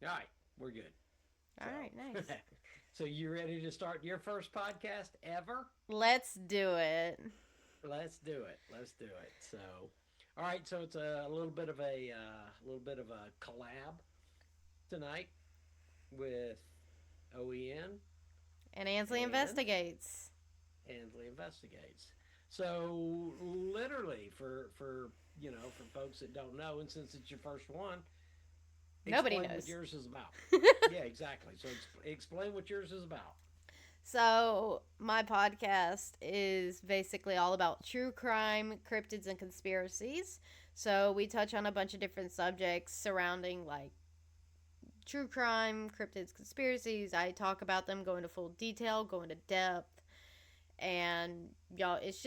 All right, we're good. All So, right, nice. so you ready to start your first podcast ever? Let's do it. Let's do it. Let's do it. So, all right. So it's a little bit of a collab tonight with OEN And Ansley and investigates. Ansley Investigates. So literally for folks that don't know, and since it's your first one, Nobody explain what knows. yours is about. Yeah, exactly. So explain what yours is about. So, my podcast is basically all about true crime, cryptids, and conspiracies. So, we touch on a bunch of different subjects surrounding like true crime, cryptids, conspiracies. I talk about them, go into full detail, go into depth, and y'all, it's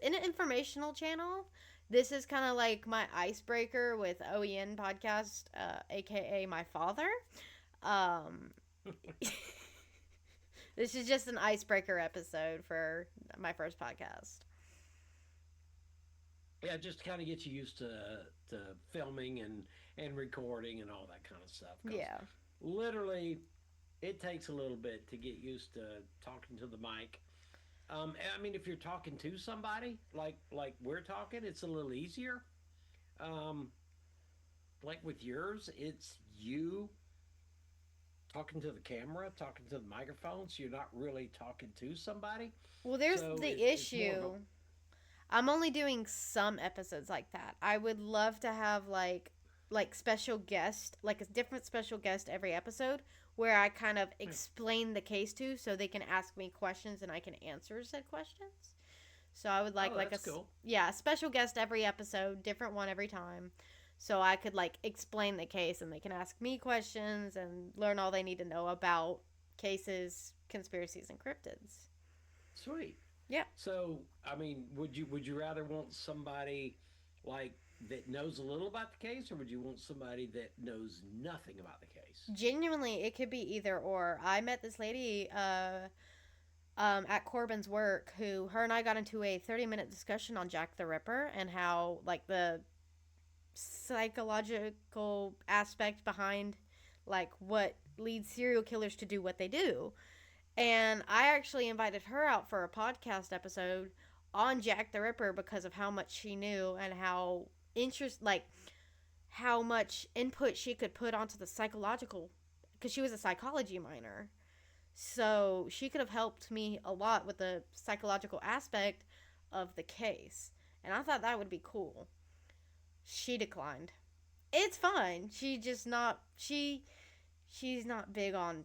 an informational channel. This is kind of like my icebreaker with OEN Podcast, aka my father. Um, this is just an icebreaker episode for my first podcast. Yeah, just to kind of get you used to filming and recording and all that kind of stuff. Because Yeah. literally, it takes a little bit to get used to talking to the mic. I mean, if you're talking to somebody like we're talking, it's a little easier. Um, like with yours, it's you talking to the camera, talking to the microphone, so you're not really talking to somebody. Well, there's So the it's more of a issue. I'm only doing some episodes like that. I would love to have like special guest, like a different special guest every episode where I kind of explain the case to so they can ask me questions and I can answer said questions. So I would oh, like that's cool. yeah, a special guest every episode, different one every time. So I could like explain the case and they can ask me questions and learn all they need to know about cases, conspiracies and cryptids. Sweet. Yeah. So, I mean, would you rather want somebody like that knows a little about the case, or would you want somebody that knows nothing about the case? Genuinely, it could be either or. I met this lady at Corbin's work who her and I got into a 30-minute discussion on Jack the Ripper and how like the psychological aspect behind like what leads serial killers to do what they do. And I actually invited her out for a podcast episode on Jack the Ripper because of how much she knew and how how much input she could put onto the psychological because she was a psychology minor. So she could have helped me a lot with the psychological aspect of the case. And I thought that would be cool. She declined. It's fine. She's not big on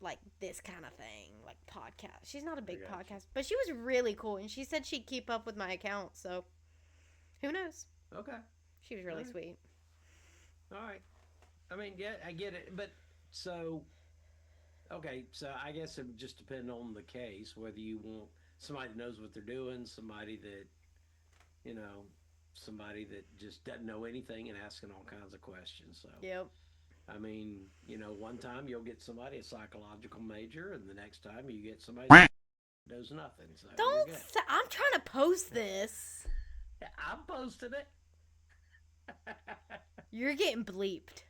like this kind of thing, like podcast. She's not a I big got you. podcast, but she was really cool and she said she'd keep up with my account, so who knows? Okay. She was All really right. sweet. All right. I mean, yeah, I get it, but so okay. So I guess it would just depend on the case whether you want somebody that knows what they're doing, you know, somebody that just doesn't know anything and asking all kinds of questions. So Yep. I mean, one time you'll get somebody a psychological major, and the next time you get somebody that knows nothing. So you're Don't good. I'm trying to post this. I'm posting it. You're getting bleeped.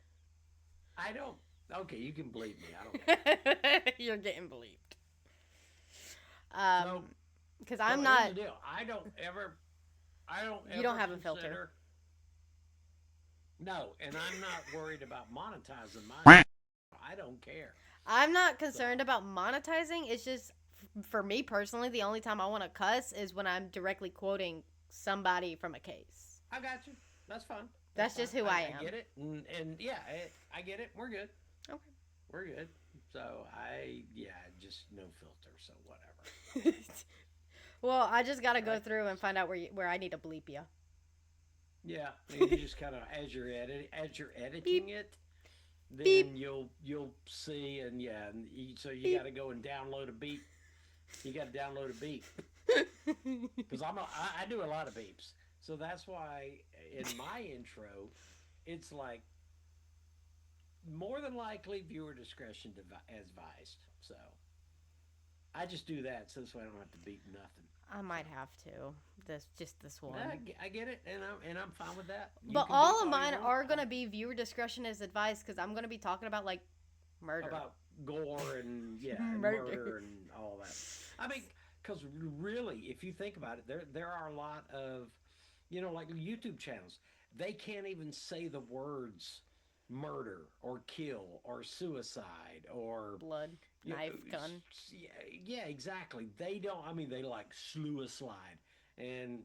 I don't. Okay, you can bleep me. I don't care. You're getting bleeped. So, Because so I'm here's not. the deal. I don't You don't ever have a filter. consider. No, and I'm not worried about monetizing mine. I don't care. I'm not So concerned about monetizing. It's just for me personally, the only time I want to cuss is when I'm directly quoting somebody from a case. I got you. That's fine. That's That's fine. just who I I am. get it, and yeah, I get it. We're good. Okay. We're good. So yeah, just no filter. So whatever. Well, I just got to All go right. through and find out where I need to bleep you. Yeah, and you just kind of as you're Beep editing it, beep then you'll see, and yeah, so you got beep. to go and download a beep. You got to download a beep because I do a lot of beeps. So that's why in my intro, it's like more than likely viewer discretion advised. So I just do that so this way I don't have to beep nothing. I might have to. This one. I get it, and I'm fine with that. You But can do all of all you mine want are gonna be viewer discretion as advice because I'm gonna be talking about like murder. about gore and yeah, and Murder. murder and all that. I mean, because really, if you think about it, there are a lot of like YouTube channels. They can't even say the words murder or kill or suicide or Blood, you know, knife, gun. yeah, exactly. They don't. I mean, they like slew a slide, and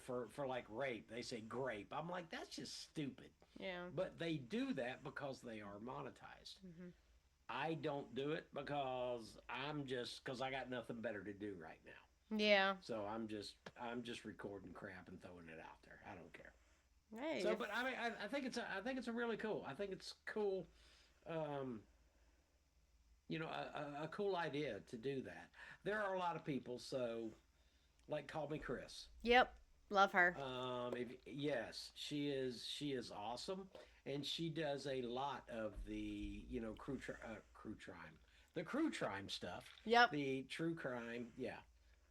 for like rape, they say grape. I'm like, that's just stupid. Yeah. But they do that because they are monetized. Hmm. I don't do it because I got nothing better to do right now. Yeah. So I'm just recording crap and throwing it out there. I don't care. Hey. So, but I mean, I think it's a really cool. I think it's cool. Um, a cool idea to do that. There are a lot of people. So, like, call me Chris. Yep. Love her. Yes, she is awesome, and she does a lot of the crew crime stuff, Yep. the true crime. Yeah,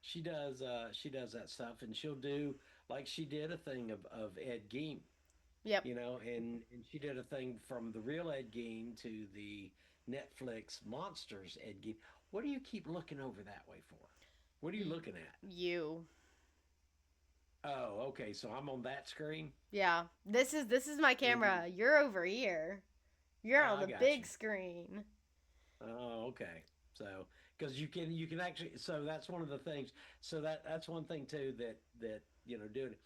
she does that stuff, and she'll do like she did a thing of Ed Gein, Yep. and she did a thing from the real Ed Gein to the Netflix monsters Ed Gein. What do you keep looking over that way for? What are you looking at? You. Oh, okay. So I'm on that screen. Yeah. This is my camera. Mhm. You're over here. You're on I the got big you. screen. Oh, okay. So because you can actually, so that's one of the things. So that's one thing too that doing it,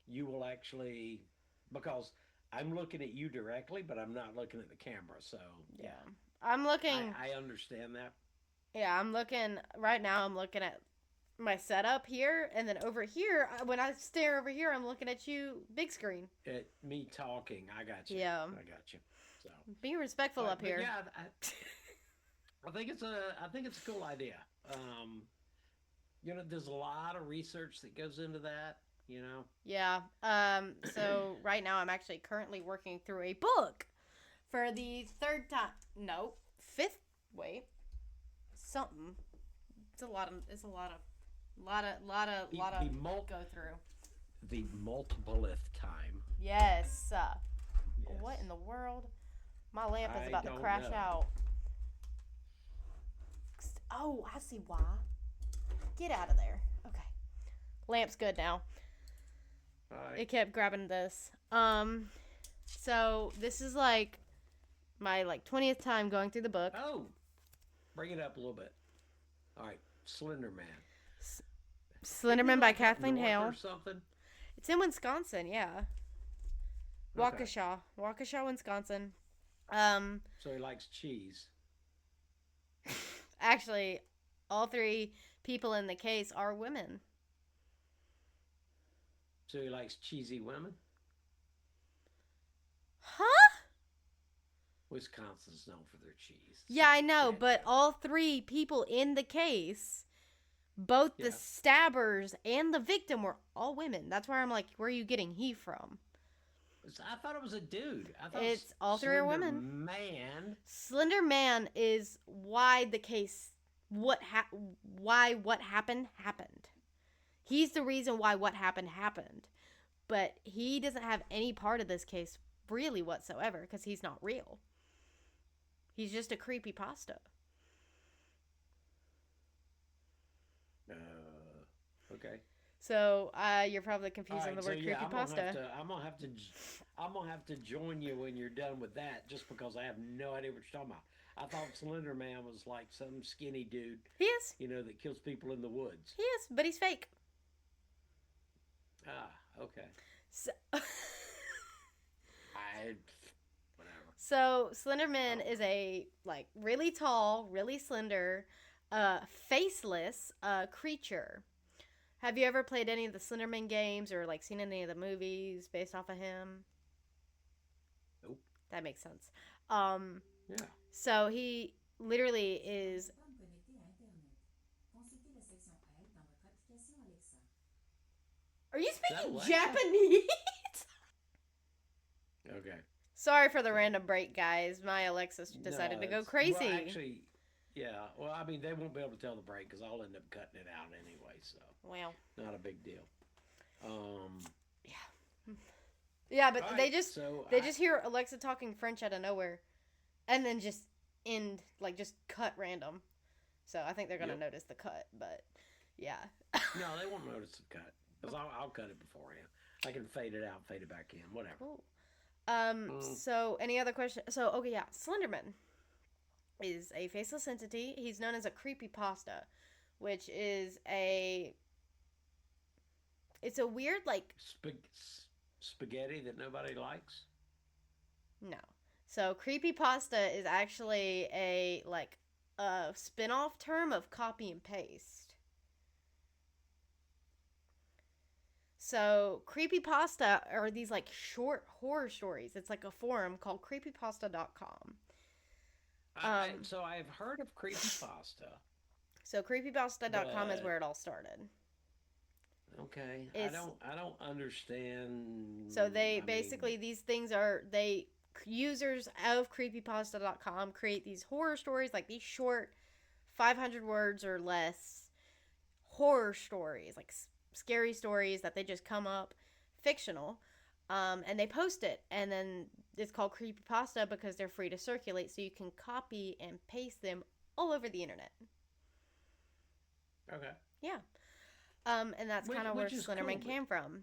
you will actually, because I'm looking at you directly, but I'm not looking at the camera. So Yeah. yeah, I'm looking. I understand that. Yeah, I'm looking right now. I'm looking at my setup here, and then over here, when I stare over here, I'm looking at you, big screen. Me talking, I got you. Yeah. I got you. So, Be respectful up but here. yeah, I think it's a cool idea. Um, there's a lot of research that goes into that. Yeah. So right now, I'm actually currently working through a book for the third time. No, fifth. Wait, something. It's a lot of. It's a lot of. Lot of The mul- go through. the multipleth time. Yes. Yes. What in the world? My lamp is I about to don't crash know. out. Oh, I see why. Get out of there. Okay. Lamp's good now. All It right. kept grabbing this. So this is like my 20th time going through the book. Oh, bring it up a little bit. All right. Slender Man. Isn't he Slenderman by like up Kathleen north Hale. or something? It's in Wisconsin, yeah. Okay. Waukesha, Wisconsin. Um, So he likes cheese. Actually, all three people in the case are women. So he likes cheesy women. Huh? Wisconsin's known for their cheese. Yeah, So I know, can't but do. all three people in the case, both the Yeah. stabbers and the victim, were all women. That's why I'm like, where are you getting he from? I thought it was a dude. I thought It's all three are Slender women. Man. Slender Man is why the case, why what happened happened. He's the reason why what happened. But he doesn't have any part of this case really whatsoever because he's not real. He's just a creepy pasta. Okay. So you're probably All confusing right. the So word yeah, creepy I'm gonna have pasta. to. I'm gonna have to join you when you're done with that, just because I have no idea what you're talking about. I thought Slender Man was like some skinny dude, He is. that kills people in the woods. He is, but he's fake. Ah, okay. So, I whatever. so Slenderman Oh, is a really tall, really slender, faceless creature. Have you ever played any of the Slenderman games or seen any of the movies based off of him? nope. That makes sense. Yeah. So he literally is. Are you Is that speaking Alexa? Japanese? Okay. Sorry for the random break, guys. My Alexa decided to go crazy. Well, actually, Yeah. Well, I mean, they won't be able to tell the break because I'll end up cutting it out anyway. So Well, not a big deal. Um. yeah, yeah, but All they right. just So they just hear Alexa talking French out of nowhere, and then just end like just cut random. So I think they're gonna Yep. notice the cut, but yeah. No, they won't notice the cut because I'll cut it beforehand. I can fade it out, fade it back in, whatever. Cool. Mm, So any other question? So okay, yeah, Slenderman is a faceless entity. He's known as a creepy pasta, which is a it's a weird like spaghetti that nobody likes. no. So creepy pasta is actually a like a spin-off term of copy and paste. So creepypasta are these like short horror stories. It's like a forum called creepypasta.com. So I've heard of creepypasta, So creepypasta.com is but where it all started. okay, It's I don't understand. so they I mean, basically these things are they users of creepypasta.com create these horror stories like these short 500 words or less horror stories like scary stories that they just come up fictional and they post it and then it's called creepypasta because they're free to circulate so you can copy and paste them all over the internet. okay, Yeah. And that's kind of where which is cool, Slenderman but came from.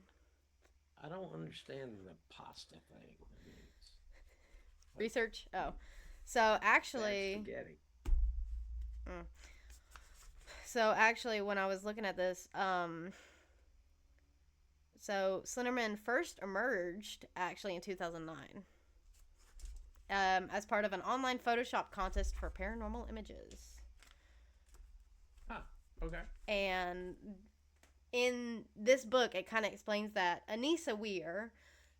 I don't understand the pasta thing. I mean, it's like Research. Oh. So bad actually, spaghetti. mm, so actually, when I was looking at this, so Slenderman first emerged actually in 2009, as part of an online Photoshop contest for paranormal images. Huh. Okay. And in this book, it kind of explains that Anissa Weir,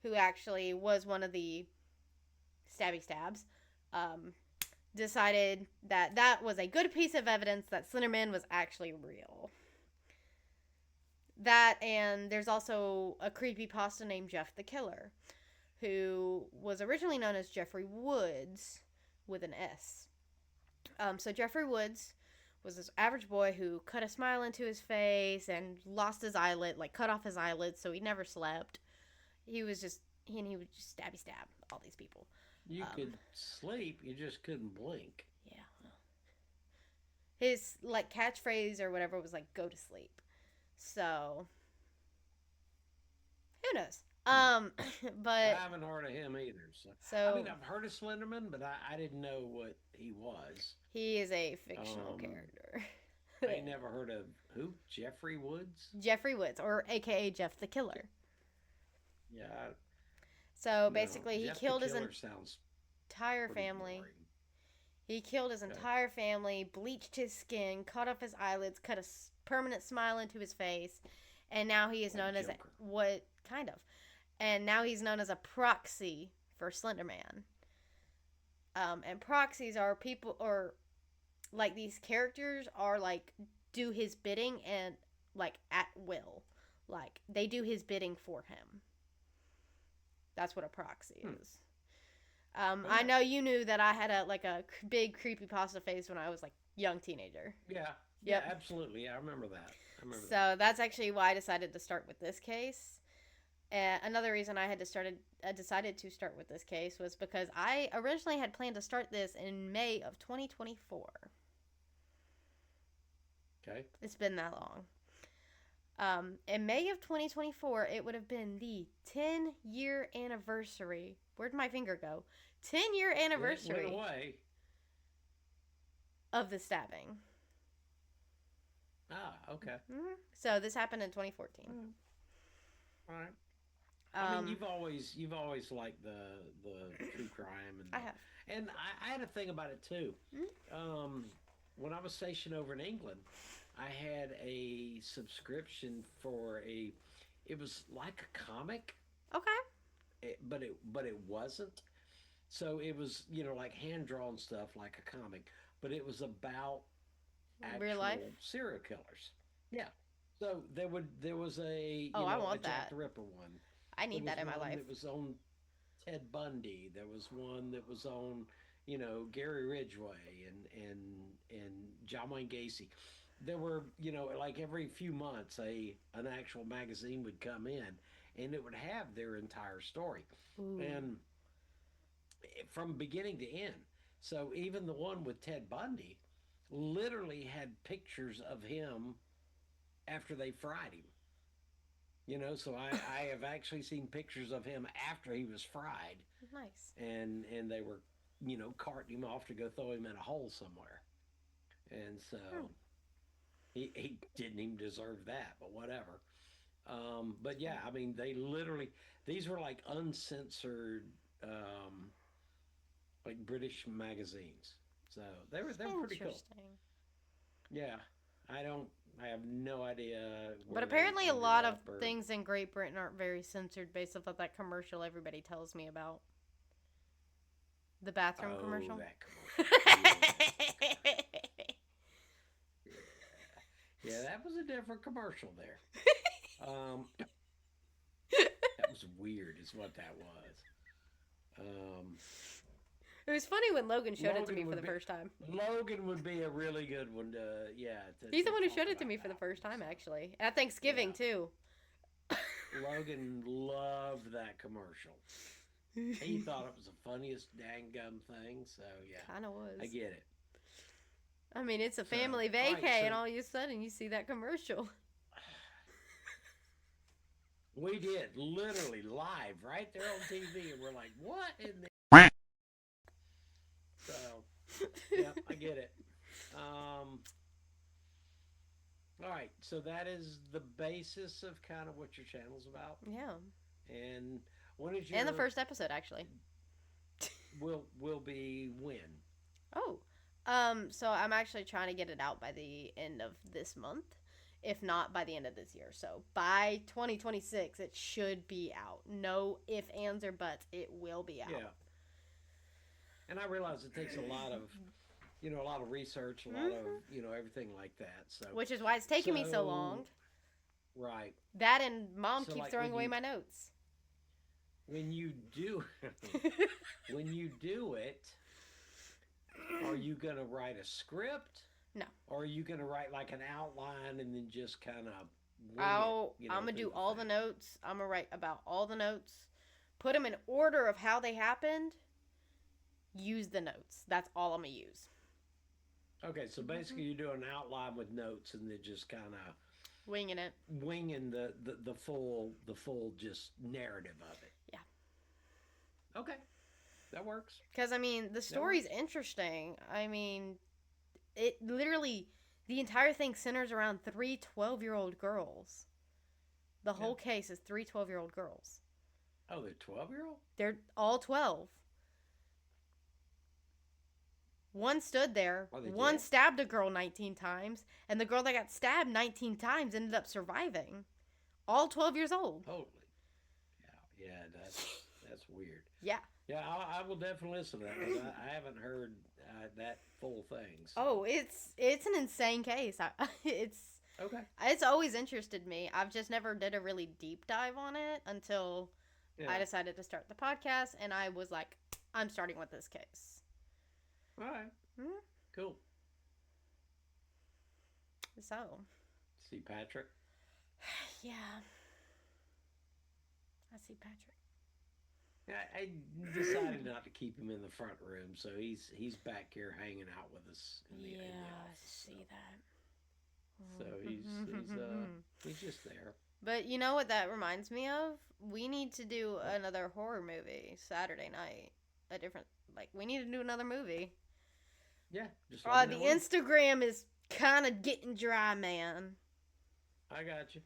who actually was one of the stabby stabs, um, decided that that was a good piece of evidence that Slenderman was actually real. That and there's also a creepy pasta named Jeff the Killer, who was originally known as Jeffrey Woods with an S. So Jeffrey Woods was this average boy who cut a smile into his face and lost his eyelid, like cut off his eyelids, so he never slept. He would just stabby stab all these people. You Um, could sleep, you just couldn't blink. yeah, his like catchphrase or whatever was like "go to sleep." So who knows? Hmm. I But haven't heard of him either. So I mean, so I've heard of Slenderman, but I didn't know what he was. he is a fictional Um, character. I ain't never heard of who Jeffrey Woods. Jeffrey Woods, or AKA Jeff the Killer. Yeah, So no, basically, he Jeff the killed his Killer sounds entire pretty family. boring. He killed his Okay, entire family, bleached his skin, cut off his eyelids, cut a permanent smile into his face, and now he is like known as Joker. what kind of, and now he's known as a proxy for Slenderman. And proxies are people, or like these characters are like do his bidding and like at will, like they do his bidding for him. That's what a proxy Hmm. is. I Okay. know you knew that I had a like a big creepy pasta face when I was like young teenager. Yeah, yeah, Yep. absolutely. Yeah, I remember that. I remember that. So that's actually why I decided to start with this case. Another reason I decided to start with this case was because I originally had planned to start this in May of 2024. Okay. It's been that long. In May of 2024, it would have been the 10-year anniversary. Where'd my finger go? 10-year It went anniversary away. of the stabbing. Ah, okay. So this happened in 2014. All right. I mean, Um, you've always liked the true crime I have. and I had a thing about it too. Um, when I was stationed over in England, I had a subscription for a. It was like a comic, Okay. but it wasn't. So it was like hand drawn stuff like a comic, but it was about Real life. actual serial killers. Yeah. So there was a Oh, I a want Jack that. the Ripper one. I There need was that in my one life. that was on Ted Bundy. There was one that was on, Gary Ridgway and John Wayne Gacy. There were, like every few months, an actual magazine would come in, and it would have their entire story, Ooh. and from beginning to end. So even the one with Ted Bundy literally had pictures of him after they fried him. So I have actually seen pictures of him after he was fried, Nice. and they were, carting him off to go throw him in a hole somewhere. And so Hmm. he didn't even deserve that, but whatever. But yeah, I mean, they literally, these were like uncensored, um, like British magazines. So they were pretty cool. Interesting. Yeah, I have no idea But where they apparently, a ended lot of up or things in Great Britain aren't very censored based off of that commercial everybody tells me about. The bathroom oh, commercial. that commercial. Yeah, yeah, yeah. That was a different commercial there. Um, that was weird, is what that was. Um, It was funny when Logan showed it to me Logan for would the be first time. Logan would be a really good one to He's the one who talk showed it to about me for the that first one. time, So actually. At Thanksgiving, yeah, too. Logan loved that commercial. He thought it was the funniest dang gum thing. So yeah, Kind of I was. get it. I mean, it's a So family all vacay, right, so and all of a sudden you see that commercial. we did literally live right there on TV, and we're like, what in the? So yeah, I get it. Um, all right, so that is the basis of kind of what your channel's about, Yeah. and when is And the your first episode, actually. will be when? Oh. So I'm actually trying to get it out by the end of this month. If not by the end of this year. So by 2026 it should be out. No if, ands, or buts. It will be out. Yeah, and I realize it takes a lot of research, a lot of Hmm. everything like that. So Which is why it's taking me so so long. right. That and mom So keeps like throwing away my notes. when you do when you do it, are you gonna write a script, No. or are you gonna write like an outline and then just kind of wing it, I'm gonna through do the all the thing? notes. I'm gonna write about all the notes. Put them in order of how they happened. Use the notes. That's all I'm gonna use. Okay, so Hmm. basically you do an outline with notes and then just kind of Winging it. winging the full just narrative of it. Yeah. Okay, that works. Because, I mean, the That story's works. interesting. I mean, it literally, the entire thing centers around three 12-year-old girls. The Yeah. whole case is three 12-year-old girls. Oh, the 12-year-old? They're all 12. One stood there, Are they one dead? stabbed a girl 19 times, and the girl that got stabbed 19 times ended up surviving. All 12 years old. Holy. Yeah, yeah, that's weird. Yeah. Yeah, I will definitely listen to that because I haven't heard that full thing. So Oh, it's an insane case. okay, It's always interested me. I've just never did a really deep dive on it until I yeah, decided to start the podcast, and I was like, I'm starting with this case. all right, Hmm? cool. So, See Patrick. yeah, I see Patrick. Yeah, I decided not to keep him in the front room, so he's back here hanging out with us in the Yeah, I office. So see that. so he's just there. But you know what that reminds me of? We need to do What? another horror movie Saturday night. A different, we need to do another movie. Yeah, just let me The know when. Instagram is kind of getting dry, man. I got you.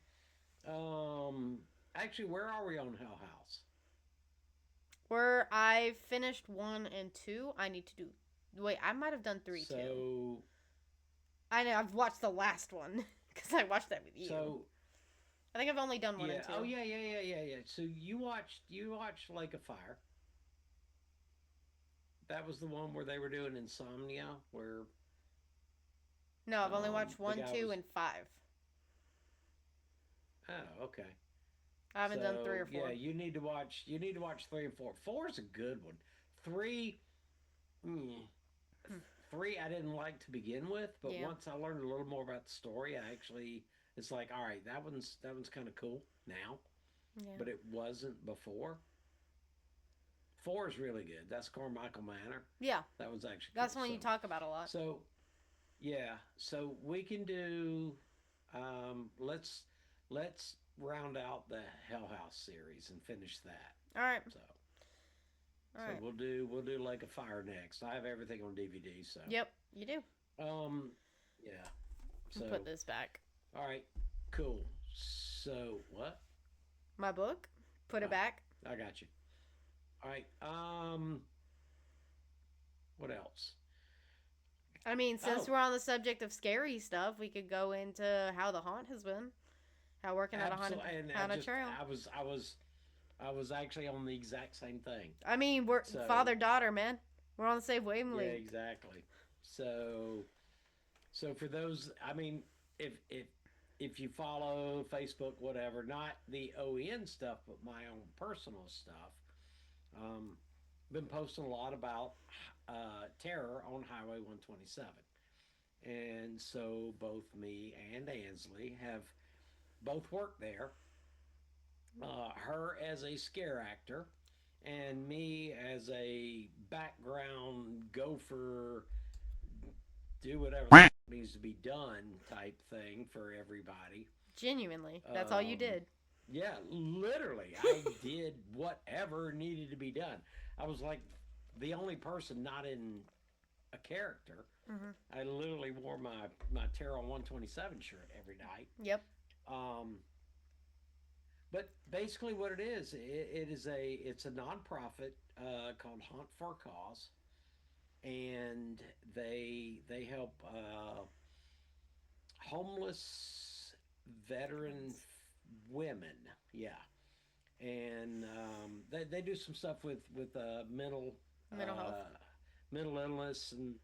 Actually, where are we on Hell House? Where I finished 1 and 2, I need to do. Wait, I might have done 3 too. So I know I've watched the last one because I watched that with you. so I think I've only done 1 yeah. and 2. Oh yeah. So you watched Lake of Fire. That was the one where they were doing insomnia, where No, I've only watched the 1, guy 2, was. and 5. Oh, okay. I haven't done 3 So or yeah, 4. you need to watch 3 and 4. 4 is a good one. 3 mm, Hmm. three I didn't like to begin with, but Yeah. once I learned a little more about the story, it's like, all right, that one's kind of cool now, Yeah. but it wasn't before. Four is really good. That's Carmichael Manor. Yeah. That was actually That's cool. one you talk about a lot. So yeah, so we can do. Let's round out the Hell House series and finish that. All right. So All so right. we'll do Lake of Fire next. I have everything on DVD. So Yep. You do. um yeah. I'll So put this back. all right, cool. So what? My book. Put it Oh, back. I got you. All right. What else? I mean, since Oh, we're on the subject of scary stuff, we could go into how the haunt has been. How working at a absolutely. And haunted trail. I was actually on the exact same thing. I mean, we're So father daughter, man. We're on the same yeah, wavelength. exactly. So so for those, I mean, if if if you follow Facebook, whatever, not the OEN stuff, but my own personal stuff, um, been posting a lot about terror on Highway 127, and so both me and Ansley have both worked there. Her as a scare actor, and me as a background gopher, do whatever needs to be done type thing for everybody. Genuinely, that's all you Um, did. yeah, literally, I did whatever needed to be done. I was like the only person not in a character. Hmm. I literally wore my Terror 127 shirt every night. Yep. Um, but basically, what it is it's a nonprofit called Hunt for a Cause, and they help homeless veteran Veterans. women. Yeah, and they do some stuff with Mental health. uh, mental illness and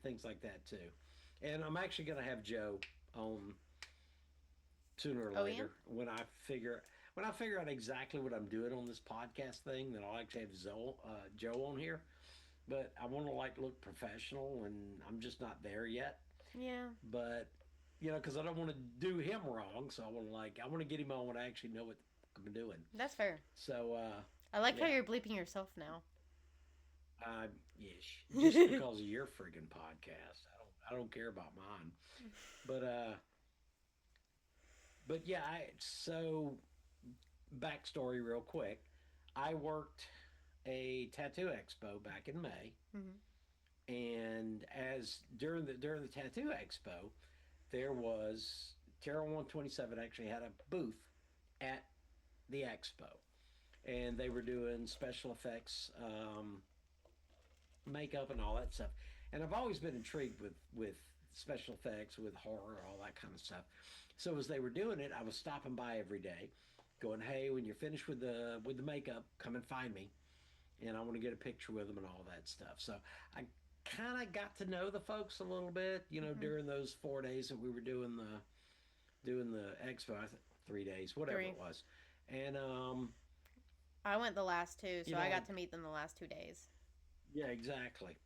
things like that too. And I'm actually going to have Joe on sooner or OEN? later when I figure out exactly what I'm doing on this podcast thing. Then I'll actually have Joe on here. But I want to like look professional, and I'm just not there yet. Yeah. But because I don't want to do him wrong, so I want to get him on when I actually know what I'm doing. That's fair. So I like how yeah, you're bleeping yourself now. yes, just because of your friggin' podcast, I don't care about mine. But yeah, so backstory real quick. I worked a tattoo expo back in May, Hmm. and as during the tattoo expo, there was Terrell 127 actually had a booth at the expo, and they were doing special effects, makeup, and all that stuff. And I've always been intrigued with special effects, with horror, all that kind of stuff. So as they were doing it, I was stopping by every day, going, "Hey, when you're finished with the makeup, come and find me, and I want to get a picture with them and all that stuff." So I kind of got to know the folks a little bit, Hmm. during those 4 days that we were doing the expo. I think 3 days, whatever Three. it was, and I went the last two, you so I know, got to meet them the last 2 days. yeah, exactly.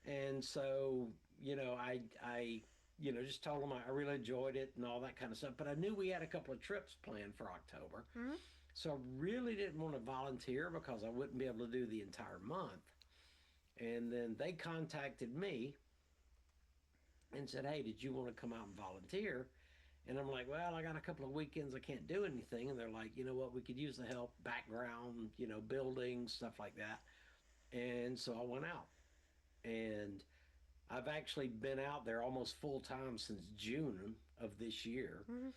And so I just told them I really enjoyed it and all that kind of stuff. But I knew we had a couple of trips planned for October, Hmm. so I really didn't want to volunteer because I wouldn't be able to do the entire month. And then they contacted me and said, "Hey, did you want to come out and volunteer?" And I'm like, "Well, I got a couple of weekends I can't do anything." And they're like, "You know what? We could use the help, background, buildings, stuff like that." And so I went out, and I've actually been out there almost full time since June of this year, Hmm.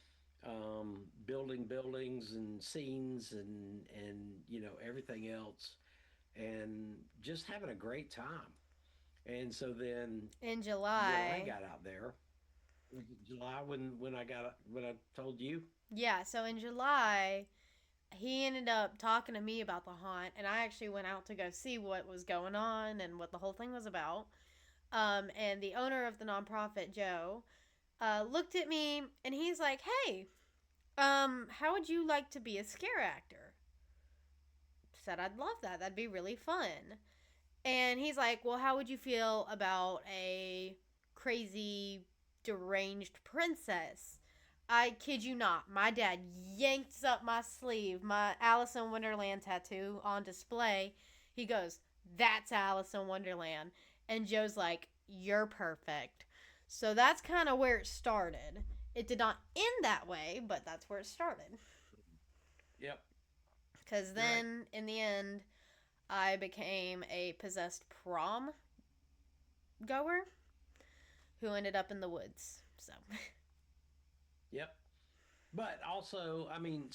building buildings and scenes and everything else, and just having a great time. And so then In when I July. got out there, was it July when I told you? Yeah, so in July, he ended up talking to me about the haunt, and I actually went out to go see what was going on and what the whole thing was about. And the owner of the nonprofit, Joe, looked at me and he's like, "Hey, how would you like to be a scare actor?" Said I'd love that. That'd be really fun. And he's like, well, how would you feel about a crazy, deranged princess? I kid you not. My dad yanks up my sleeve, my Alice in Wonderland tattoo on display. He goes, that's Alice in Wonderland. And Joe's like, you're perfect. So that's kind of where it started. It did not end that way, but that's where it started. Yep. Because then, in the end, I became a possessed prom goer who ended up in the woods. So. Yep. But also, I mean,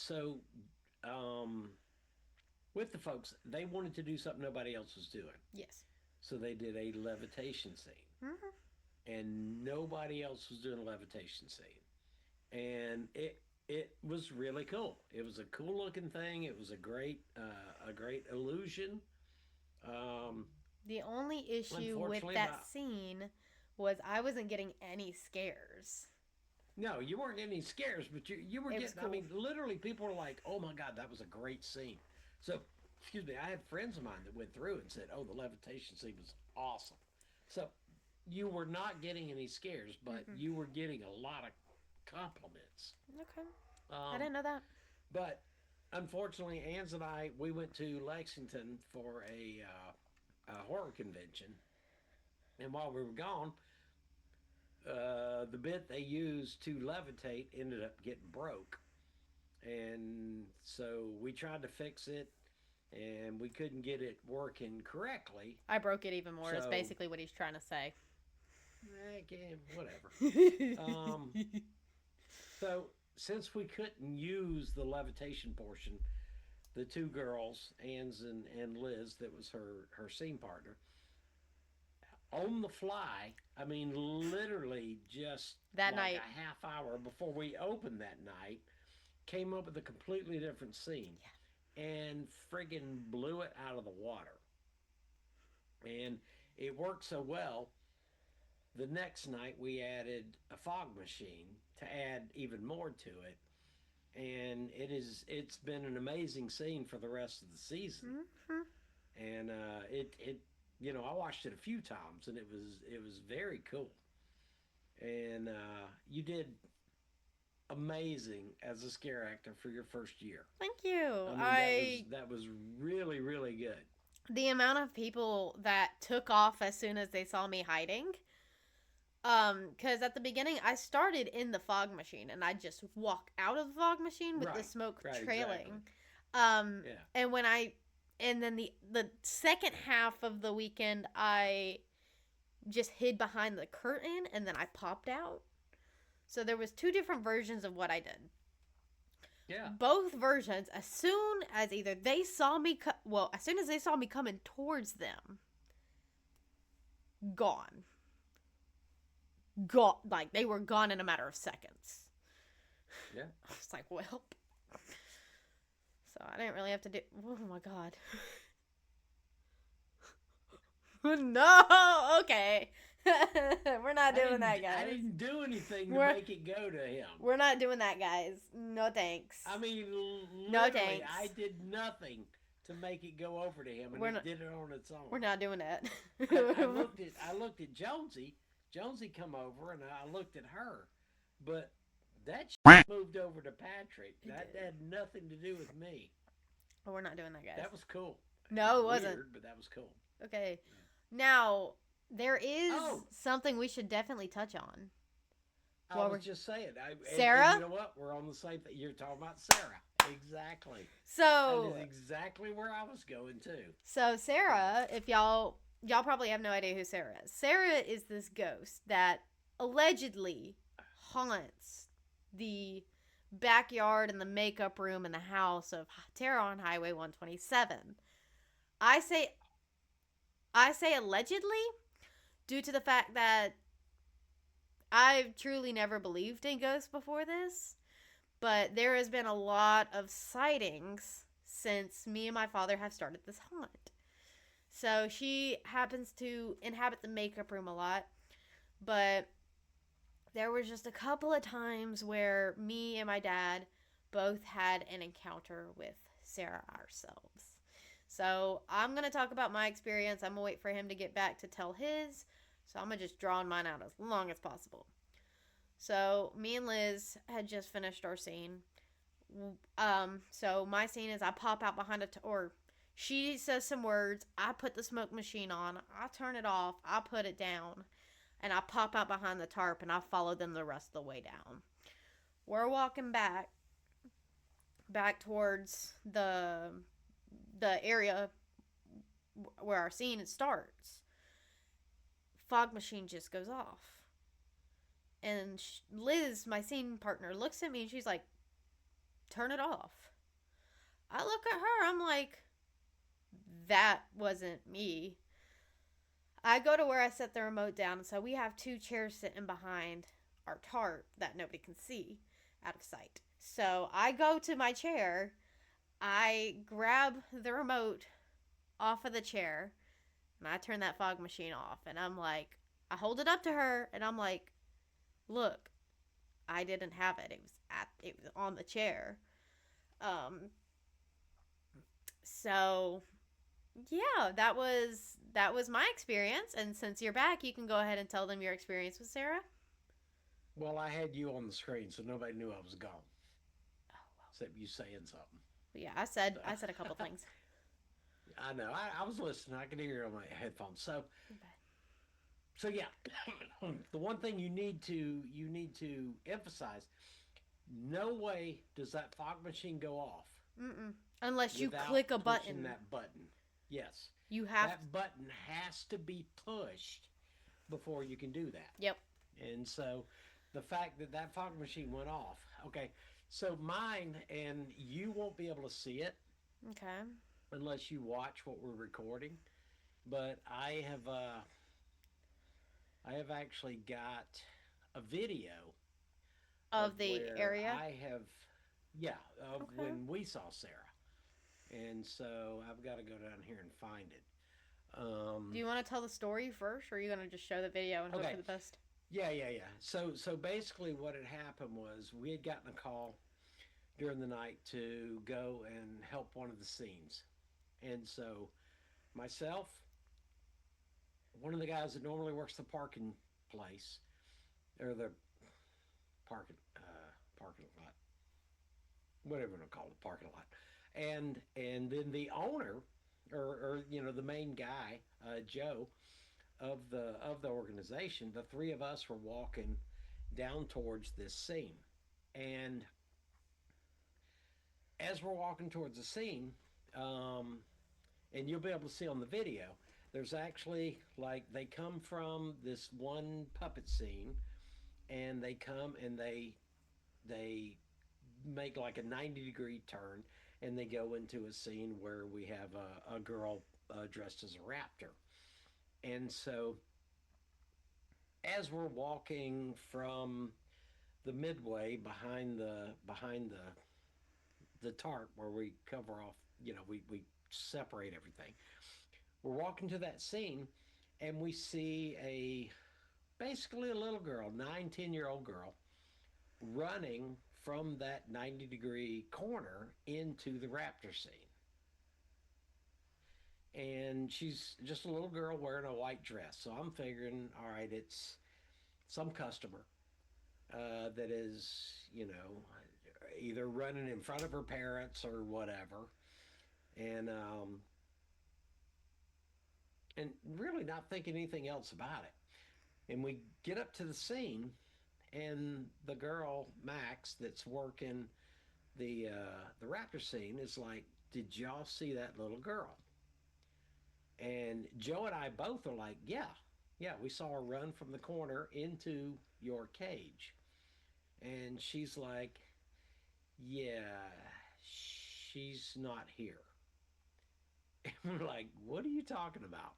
with the folks, they wanted to do something nobody else was doing. Yes. So they did a levitation scene. Mm-hmm. And nobody else was doing a levitation scene. And it was really cool. It was a cool looking thing. It was a great illusion. The only issue with that scene was I wasn't getting any scares. No, you weren't getting any scares, but you were getting, cool. I mean, literally people were like, oh my God, that was a great scene. So, excuse me, I had friends of mine that went through and said, oh, the levitation scene was awesome. So, you were not getting any scares, but you were getting a lot of compliments. Okay. I didn't know that. But, unfortunately, Anz and I, we went to Lexington for a horror convention. And while we were gone, the bit they used to levitate ended up getting broke. And so we tried to fix it, and we couldn't get it working correctly. I broke it even more, is basically what he's trying to say. Whatever. So, since we couldn't use the levitation portion, the two girls, Anz and Liz, that was her scene partner, on the fly, I mean, literally just that night, a half hour before we opened that night, came up with a completely different scene. Yeah. And friggin' blew it out of the water. And it worked so well, the next night we added a fog machine to add even more to it. And it's been an amazing scene for the rest of the season. Mm-hmm. And it you know, I watched it a few times, and it was very cool. And you did amazing as a scare actor for your first year. Thank you. I mean, that was really, really good. The amount of people that took off as soon as they saw me hiding. Because at the beginning, I started in the fog machine, and I'd just walk out of the fog machine with the smoke trailing. Exactly. And then the second half of the weekend, I just hid behind the curtain, and then I popped out. So there was two different versions of what I did. Yeah. Both versions, as soon as either they saw me, as soon as they saw me coming towards them, gone. Like, they were gone in a matter of seconds. Yeah. I was like, well... So I didn't really have to do... Oh, my God. No! Okay. We're not doing that, guys. I didn't do anything to make it go to him. We're not doing that, guys. No thanks. I mean, no literally, thanks. I did nothing to make it go over to him, and it did it on its own. We're not doing that. I looked at Jonesy. Jonesy come over, and I looked at her. But... that moved over to Patrick. That had nothing to do with me. Oh, we're not doing that, guys. That was cool. No, it wasn't. Weird, but that was cool. Okay. Now, there is something we should definitely touch on. I was just saying. Sarah? And you know what? We're on the same thing. You're talking about Sarah. Exactly. So... that is exactly where I was going, too. So, Sarah, if y'all probably have no idea who Sarah is. Sarah is this ghost that allegedly haunts the backyard and the makeup room in the house of Tara on Highway 127. I say allegedly due to the fact that I've truly never believed in ghosts before this, but there has been a lot of sightings since me and my father have started this haunt. So she happens to inhabit the makeup room a lot, but there was just a couple of times where me and my dad both had an encounter with Sarah ourselves. So I'm going to talk about my experience. I'm going to wait for him to get back to tell his. So I'm going to just draw mine out as long as possible. So me and Liz had just finished our scene. So my scene is I pop out behind or she says some words. I put the smoke machine on. I turn it off. I put it down. And I pop out behind the tarp and I follow them the rest of the way down. We're walking back towards the area where our scene starts. Fog machine just goes off. And Liz, my scene partner, looks at me and she's like, turn it off. I look at her, I'm like, that wasn't me. I go to where I set the remote down, so we have two chairs sitting behind our tarp that nobody can see out of sight. So I go to my chair, I grab the remote off of the chair, and I turn that fog machine off. And I'm like, I hold it up to her, and I'm like, look, I didn't have it. It was on the chair. Um, so yeah, that was my experience. And since you're back, you can go ahead and tell them your experience with Sarah. Well, I had you on the screen, so nobody knew I was gone, Oh well. except you saying something. But yeah, I said So, I said a couple things. I know. I was listening. I could hear it on my headphones. So yeah, the one thing you need to emphasize: no way does that fog machine go off Mm-mm. Unless you without click a pushing button, that button. Yes, you have. that button has to be pushed before you can do that. Yep. And so, the fact that that fog machine went off. Okay, so mine, and you won't be able to see it Okay. unless you watch what we're recording. But I have actually got a video of Of the where area. I have, yeah, of Okay. when we saw Sarah. And so I've got to go down here and find it. Do you want to tell the story first, or are you gonna just show the video and hope Okay. for the best? Yeah. So basically, what had happened was we had gotten a call during the night to go and help one of the scenes, and so myself, one of the guys that normally works the parking place or the parking lot, whatever you want to call it, parking lot, and then the owner, or the main guy, Joe, of the organization. The three of us were walking down towards this scene, and as we're walking towards the scene, um, and you'll be able to see on the video, there's actually, like, they come from this one puppet scene, and they come and they make like a 90-degree turn, and they go into a scene where we have a girl dressed as a raptor. And so as we're walking from the midway behind the tarp where we cover off, we separate everything. We're walking to that scene, and we see basically a little girl, 9, 10-year-old girl, running from that 90-degree corner into the raptor scene. And she's just a little girl wearing a white dress. So I'm figuring, all right, it's some customer that is, either running in front of her parents or whatever. And and really not thinking anything else about it. And we get up to the scene, and the girl Max that's working the raptor scene is like, "Did y'all see that little girl?" And Joe and I both are like, "Yeah, we saw her run from the corner into your cage." And she's like, "Yeah, she's not here." And we're like, "What are you talking about?"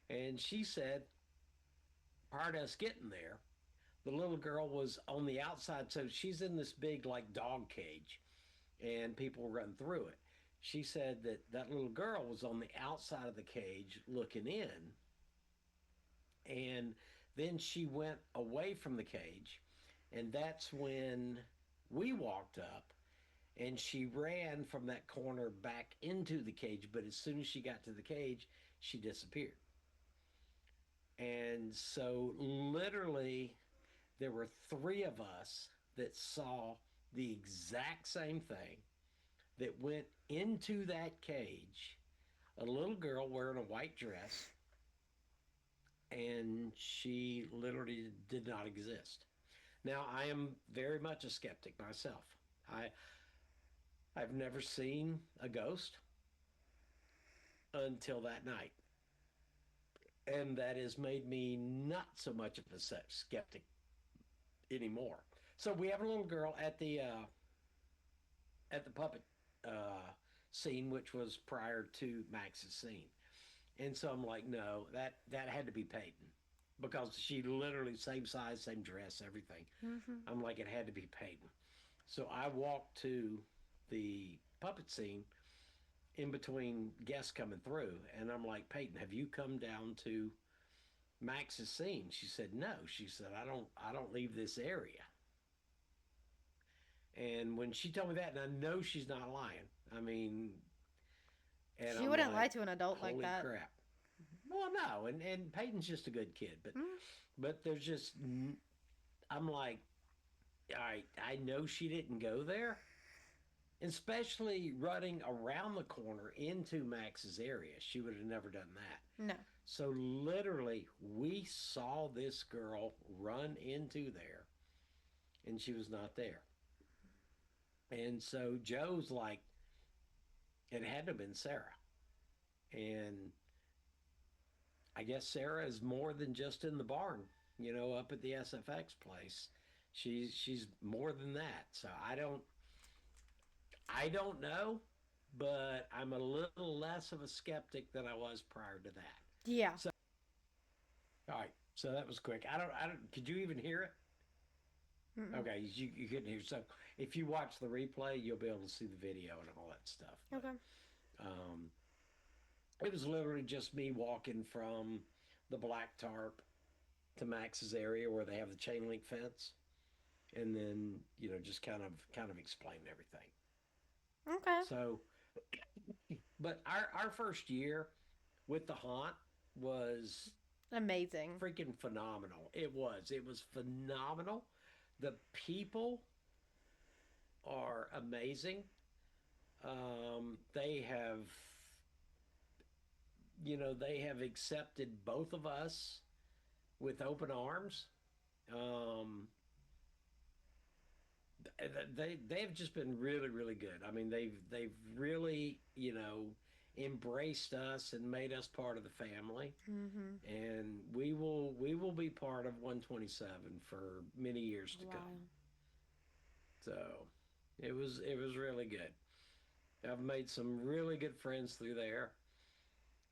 And she said, prior to us getting there, the little girl was on the outside. So she's in this big, like, dog cage, and people run through it. She said that that little girl was on the outside of the cage looking in, and then she went away from the cage, and that's when we walked up, and she ran from that corner back into the cage. But as soon as she got to the cage, she disappeared. And so, literally, there were three of us that saw the exact same thing that went into that cage. A little girl wearing a white dress, and she literally did not exist. Now, I am very much a skeptic myself. I I've never seen a ghost until that night, and that has made me not so much of a skeptic anymore. So we have a little girl at the puppet scene, which was prior to Max's scene, and so I'm like, no, that had to be Peyton because she literally same size, same dress, everything. Mm-hmm. I'm like, it had to be Peyton. So I walked to the puppet scene in between guests coming through, and I'm like, Peyton, have you come down to Max's scene? She said, no. She said, I don't leave this area. And when she told me that, and I know she's not lying. I mean, and She I'm wouldn't lie like, to an adult like holy that. crap. Well, no, and Peyton's just a good kid, Mm. but there's just I'm like, all right, I know she didn't go there, especially running around the corner into Max's area. She would have never done that. No. So literally, we saw this girl run into there, and she was not there. And so Joe's like, it had to have been Sarah. And I guess Sarah is more than just in the barn, up at the SFX place. She's more than that. So I don't know, but I'm a little less of a skeptic than I was prior to that. Yeah. So all right, so that was quick. I don't. Could you even hear it? Mm-mm. Okay, you couldn't hear. So if you watch the replay, you'll be able to see the video and all that stuff. But Okay. um, it was literally just me walking from the black tarp to Max's area where they have the chain link fence, and then just kind of explain everything. Okay. So, but our first year with the haunt was Amazing. freaking phenomenal. It was phenomenal. The people are amazing. They have accepted both of us with open arms. Um, they've just been really really good. I mean, they've really embraced us and made us part of the family, Mm-hmm. and we will be part of 127 for many years to come. Wow. So it was really good. I've made some really good friends through there.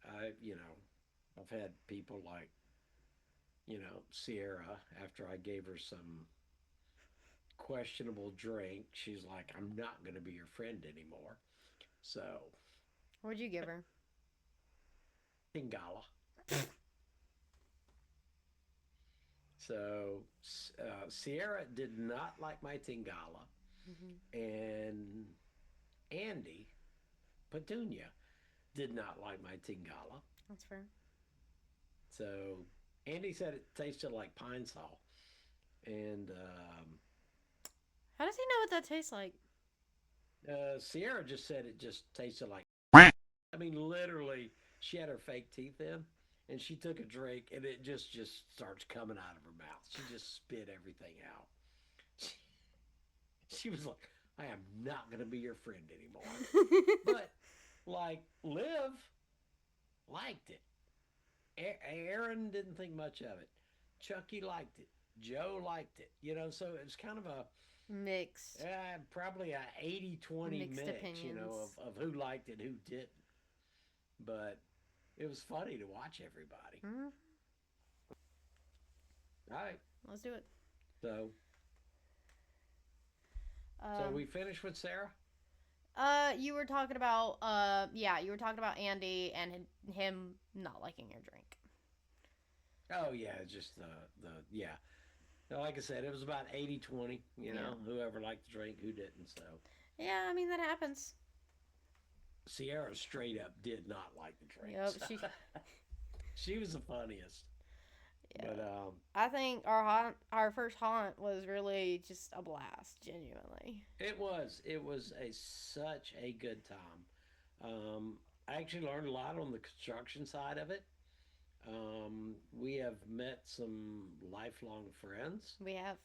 I've had people like Sierra, after I gave her some questionable drink, she's like, I'm not going to be your friend anymore. So, What'd you give her? Tingala. So, Sierra did not like my Tingala, Mm-hmm. and Andy Petunia did not like my Tingala. That's fair. So, Andy said it tasted like pine sol, and How does he know what that tastes like? Sierra just said it just tasted like. I mean, literally, she had her fake teeth in, and she took a drink, and it just starts coming out of her mouth. She just spit everything out. She was like, "I am not gonna be your friend anymore." But like, Liv liked it. Aaron didn't think much of it. Chucky liked it. Joe liked it. So it was kind of a Mixed. probably a 80-20 Mixed mix, opinions. of who liked it, who didn't. But it was funny to watch everybody. Mm-hmm. All right. Let's do it. So Um, we finished with Sarah? you were talking about, yeah, you were talking about Andy and him not liking your drink. Oh, yeah. It's just yeah. Like I said, it was about 80-20, Yeah. whoever liked the drink, who didn't. So, Yeah, I mean that happens. Sierra straight up did not like the Yep, drinks. she. She was the funniest. Yeah, But I think our first haunt was really just a blast, genuinely. it was a such a good time. I actually learned a lot on the construction side of it. We have met some lifelong friends. We have.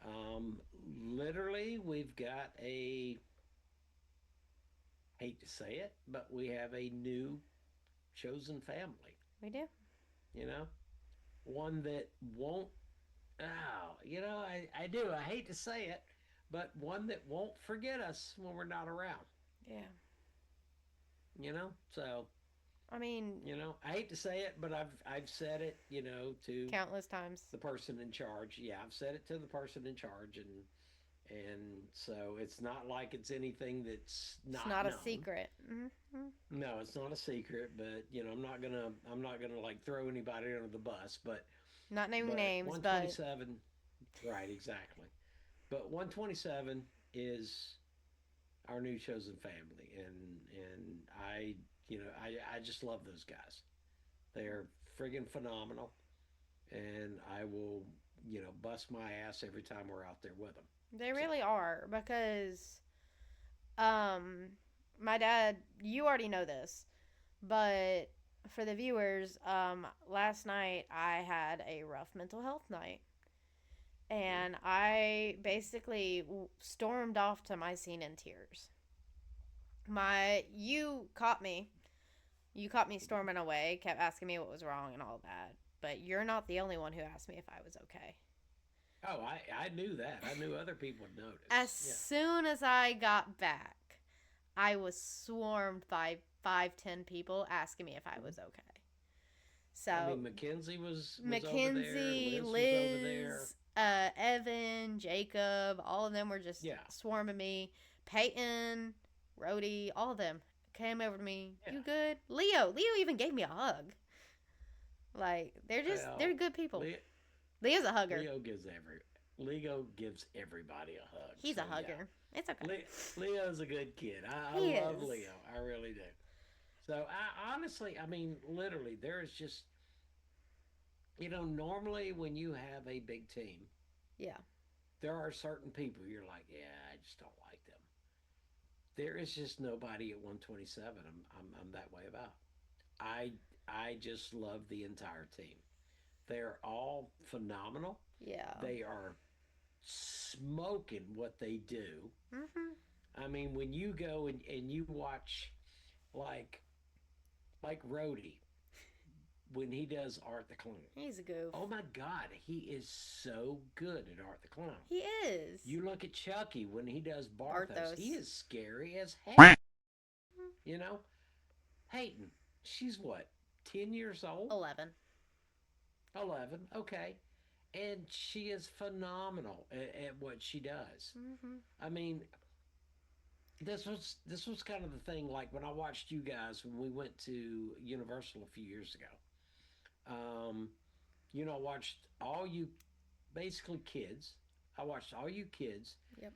Um, Literally, we've got a, hate to say it, but we have a new chosen family, We do. you know? One that won't, I do. I hate to say it, but one that won't forget us when we're not around, Yeah. So, I mean, I hate to say it, but I've said it, to countless times. the person in charge. Yeah, I've said it to the person in charge, and so it's not like it's anything that's It's not not a known. secret. Mm-hmm. No, it's not a secret, but I'm not gonna like throw anybody under the bus, Not naming but names, but 127, right, exactly. But 127 is our new chosen family, and I just love those guys. They're friggin' phenomenal, and I will bust my ass every time we're out there with them. they So really are because um my dad, you already know this, but for the viewers, last night I had a rough mental health night. yeah, And I basically stormed off to my scene in tears. You caught me. You caught me storming away, kept asking me what was wrong and all that. But you're not the only one who asked me if I was okay. oh, I knew that. I knew other people would notice. As Yeah. soon as I got back, I was swarmed by 5, 10 people asking me if I was okay. I So mean, Mackenzie was over there. Mackenzie, Liz was over there. Liz, Evan, Jacob, all of them were just Yeah, swarming me. Peyton, Rhodey, all of them came over to me. yeah. You good? Leo even gave me a hug. Like they're Well, good people. Le- Leo's a hugger. Leo gives everybody a hug. He's So a yeah, hugger. It's okay. Leo's a good kid. I He love is. Leo. I really do. So I honestly, I mean, literally, there is just normally when you have a big team, Yeah. there are certain people you're like, yeah, I just don't like them. There is just nobody at 127. I'm that way about. I I just love the entire team. They're all phenomenal. Yeah. They are smoking what they do. Mhm. I mean, when you go and you watch like Rhodey when he does Art the Clown. He's a goof. Oh my God, he is so good at Art the Clown. He is. You look at Chucky when he does Barthos. He Barthos. is scary as heck. You know, Peyton, she's what, 10 years old? 11. 11. Okay, and she is phenomenal at what she does. Mhm. I mean, this was kind of the thing. Like when I watched you guys when we went to Universal a few years ago. Um, I watched all you basically kids. I watched all you kids Yep.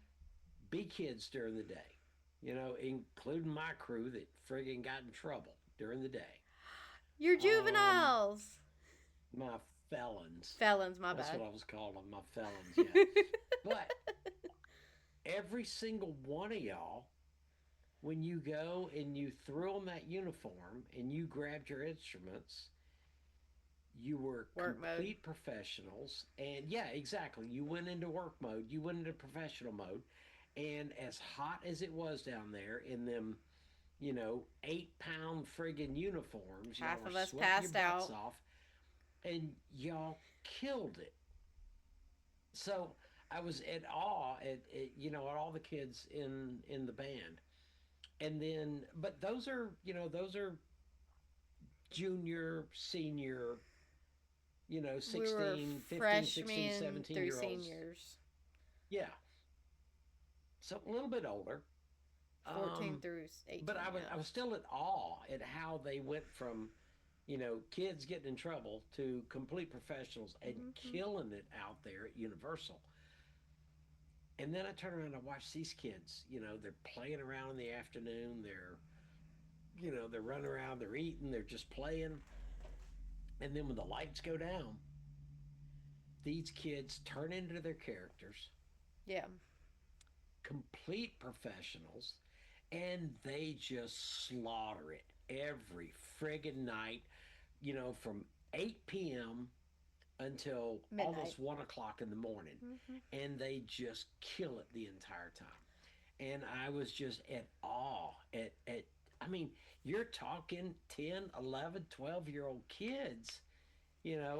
be kids during the day. Including my crew that friggin' got in trouble during the day. You're Um, juveniles. my felons. Felons, my That's bad. what I was calling them. My felons. Yeah. But every single one of y'all, when you go and you threw on that uniform and you grabbed your instruments, you were Work mode. complete professionals. And yeah, exactly. You went into work mode, you went into professional mode. And as hot as it was down there in them, 8-pound friggin' uniforms, y'all Half were of us sweating your passed butts out. off and y'all killed it. So I was at awe at all the kids in the band. And then, but those are junior, senior, We were 16, 15, 16, freshmen 17 through year olds. seniors. Yeah. So a little bit older. 14 Um, through 18, but I yeah. was still at awe at how they went from, kids getting in trouble to complete professionals and Hmm. killing it out there at Universal. And then I turn around and I watch these kids. They're playing around in the afternoon. They're running around. They're eating. They're just playing. And then when the lights go down, these kids turn into their characters, Yeah. complete professionals, and they just slaughter it every friggin' night, from 8 p.m. until Midnight. almost 1 o'clock in the morning. Hmm. And they just kill it the entire time. And I was just at awe I mean, you're talking 10, 11, 12-year-old kids,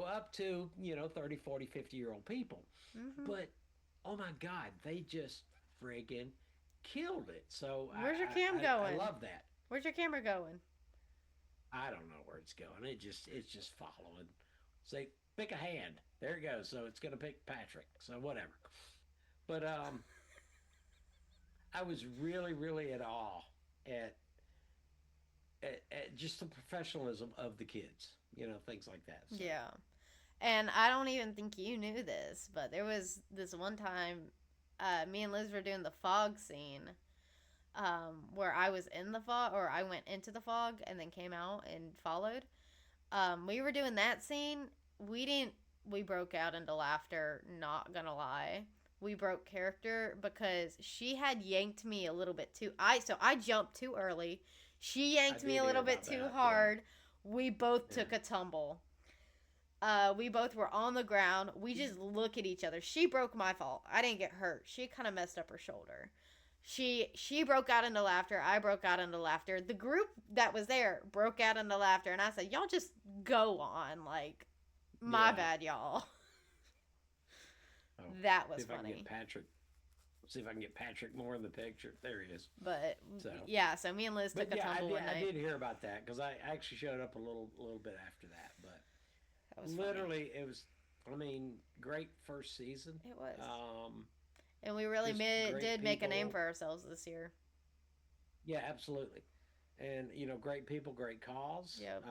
up to, 30, 40, 50-year-old people. Hmm. But, oh my God, they just friggin' killed it. So Where's your cam I going? love that. Where's your camera going? I don't know where it's going. It's just following. Say, pick a hand. There it goes. So it's going to pick Patrick. So whatever. But I was really, really at awe at, at just the professionalism of the kids, things like that. So. Yeah. And I don't even think you knew this, but there was this one time me and Liz were doing the fog scene where I was in the fog, or I went into the fog and then came out and followed. We were doing that scene. We didn't. We broke out into laughter. Not gonna lie, we broke character because she had yanked me a little bit too. I jumped too early. She yanked me a little bit too hard. Yeah. We both took a tumble. We both were on the ground. We just look at each other. She broke my fault. I didn't get hurt. She kind of messed up her shoulder. She broke out into laughter. I broke out into laughter. The group that was there broke out into laughter, and I said, "Y'all just go on." Like, my bad, y'all. Oh, that was funny. See if I can get Patrick more in the picture. There he is. But so me and Liz took a tumble one night. I did hear about that because I actually showed up a little bit after that. But that was literally funny. It was. I mean, great first season. It was. And we really did make a name for ourselves this year. Yeah, absolutely. And, great people, great cause. Yep.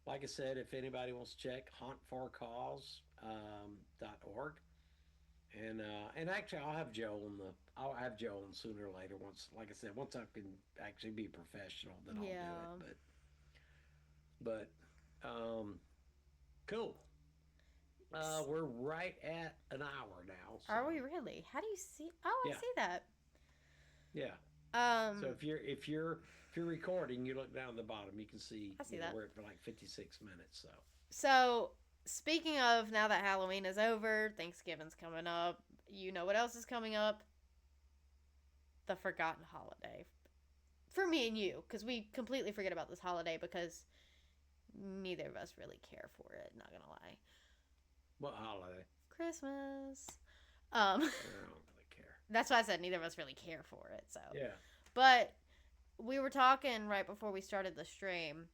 Like I said, if anybody wants to check, huntforcause.org. And actually, I'll have Joe on sooner or later. Once I can actually be professional, then I'll do it. But cool. We're right at an hour now. So. Are we really? How do you see? Oh, I see that. Yeah. So if you're recording, you look down at the bottom, you can see. I see that. We're at for like 56 minutes. So speaking of, now that Halloween is over, Thanksgiving's coming up. You know what else is coming up? The forgotten holiday. For me and you, because we completely forget about this holiday because neither of us really care for it. Not gonna lie. What holiday? Christmas. I don't really care. That's why I said neither of us really care for it. So yeah. But we were talking right before we started the stream,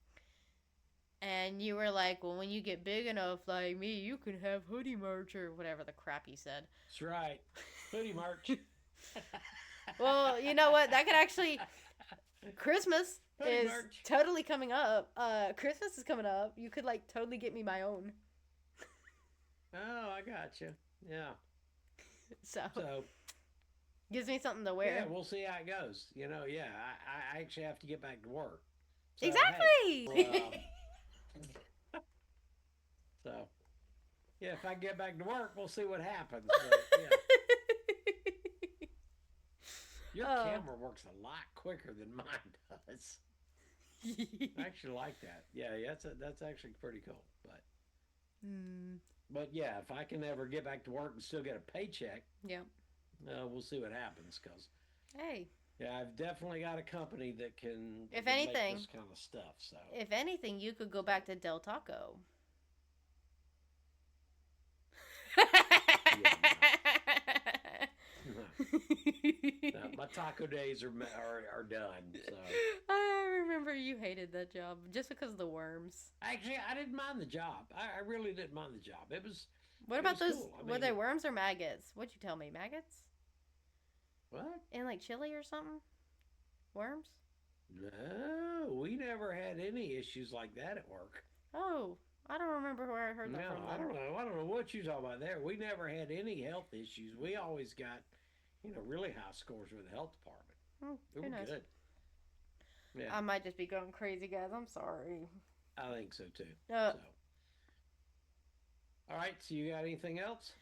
and you were like, "Well, when you get big enough like me, you can have hoodie merch or whatever the crap you said." That's right, hoodie merch. Well, you know what? That could actually. Christmas hoodie is merch. Totally coming up. Christmas is coming up. You could totally get me my own. Oh, I got you. Yeah. So gives me something to wear. Yeah, we'll see how it goes. I actually have to get back to work. So, exactly. Hey, so, yeah, if I get back to work, we'll see what happens. Yeah. Your camera works a lot quicker than mine does. I actually like that. Yeah, that's actually pretty cool. But yeah, if I can ever get back to work and still get a paycheck, we'll see what happens. Cause yeah, I've definitely got a company that can. If anything, make this kind of stuff. So if anything, you could go back to Del Taco. No, my taco days are done. So I remember you hated that job just because of the worms. Actually, I didn't mind the job. I really didn't mind the job. It was. What about those? Cool. Were they worms or maggots? What'd you tell me? Maggots? What? In chili or something? Worms? No, we never had any issues like that at work. Oh, I don't remember where I heard that No, from I then. don't know. I don't know what you're talking about there. We never had any health issues. We always got, really high scores with the health department. We Who were knows? good. Yeah, I might just be going crazy, guys. I'm sorry. I think so too. Uh, So, all right. So you got anything else?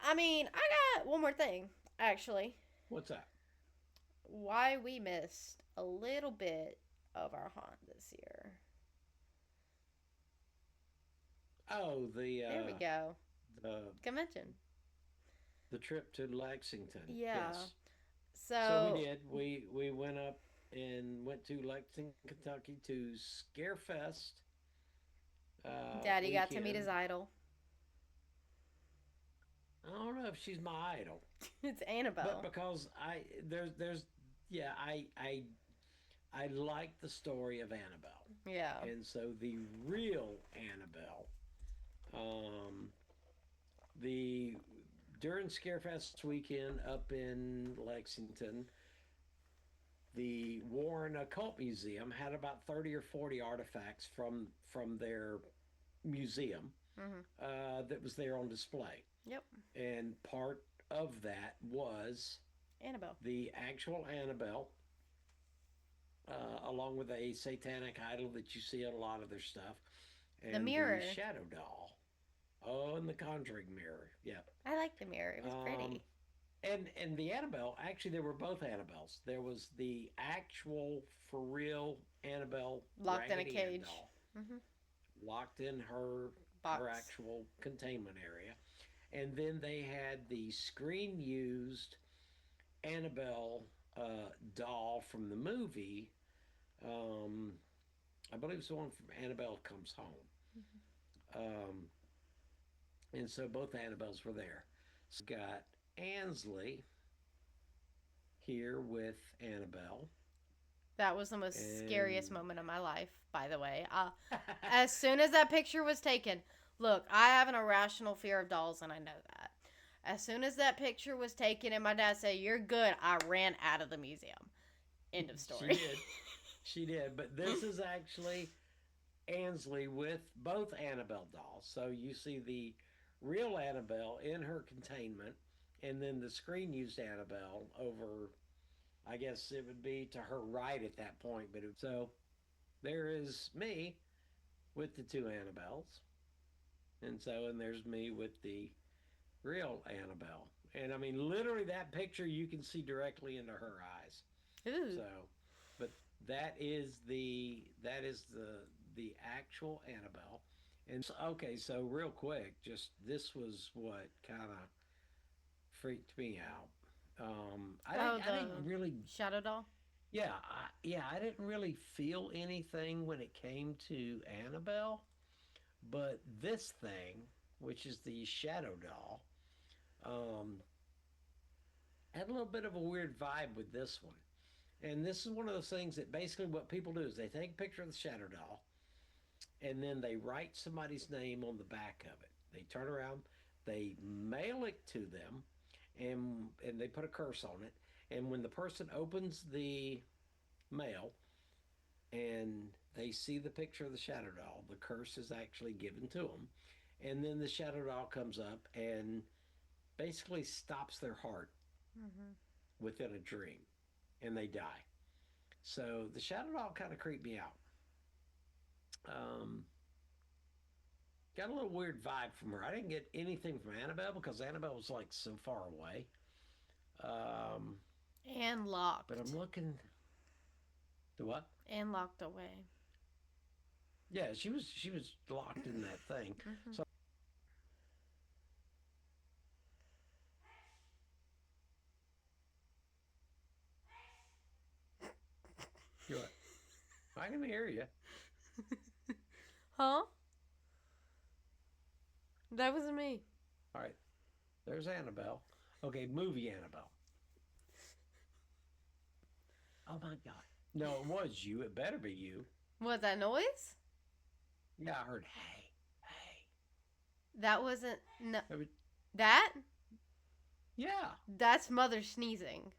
I mean, I got one more thing, actually. What's that? Why we missed a little bit of our haunt this year. Oh, There we go. the Convention. the trip to Lexington. Yeah. Yes. So we So, did. We went up and went to Lexington, Kentucky to Scarefest Daddy got to meet weekend. his idol. I don't know if she's my idol, It's but Annabelle. because there's yeah I like the story of Annabelle, Yeah. and so the real Annabelle, um, the during Scarefest weekend up in Lexington, the Warren Occult Museum had about 30 or 40 artifacts from their museum Mhm. that was there on display, Yep. and part of that was Annabelle. the actual Annabelle, along with a satanic idol that you see in a lot of their stuff, The and the mirror. shadow doll. Oh, and the conjuring mirror. Yep. I like the mirror. It was Um, pretty. and the Annabelle, actually, there were both Annabelles. There was the actual, for real Annabelle Locked in a Raggedy Ann cage. doll, Mhm. locked in her Box. actual containment area, and then they had the screen used Annabelle doll from the movie. Um, I believe it's the one from Annabelle Comes Home. Um, and so both Annabelles were there. So got Ansley here with Annabelle. That was the most scariest And moment of my life, by the way. As soon as that picture was taken, look, I have an irrational fear of dolls, and I know that. As soon as that picture was taken and my dad said, "You're good," I ran out of the museum. End of she story. did. She did. But this is actually Ansley with both Annabelle dolls. So you see the real Annabelle in her containment, and then the screen used Annabelle over, I guess it would be to her right at that point. So there is me with the two Annabelles. And there's me with the real Annabelle. And I mean, literally, that picture you can see directly into her eyes. Ooh. So, but that is the actual Annabelle. And so, okay, so real quick, just this was what kind of freaked me out. Oh, I didn't the really, shadow doll? I didn't really feel anything when it came to Annabelle, but this thing, which is the shadow doll, um, had a little bit of a weird vibe with this one. And this is one of those things that basically what people do is they take a picture of the shadow doll and then they write somebody's name on the back of it. They turn around, they mail it to them, and they put a curse on it. And when the person opens the mail and they see the picture of the shadow doll, the curse is actually given to them. And then the shadow doll comes up and basically stops their heart Mm-hmm. within a dream and they die. So the shadow doll kind of creeped me out. Um, got a little weird vibe from her. I didn't get anything from Annabelle because Annabelle was like so far away. Um, And but I'm locked. looking. The what? And locked away. Yeah, she was locked in that thing. Mm-hmm. So you what? I can hear you. Huh? That was me. All right, there's Annabelle. Okay, movie Annabelle. Oh my God! No, it was you. It better be you. What, that noise? Yeah, I heard. Hey, hey. That wasn't. No. I mean, That? yeah, That's mother sneezing.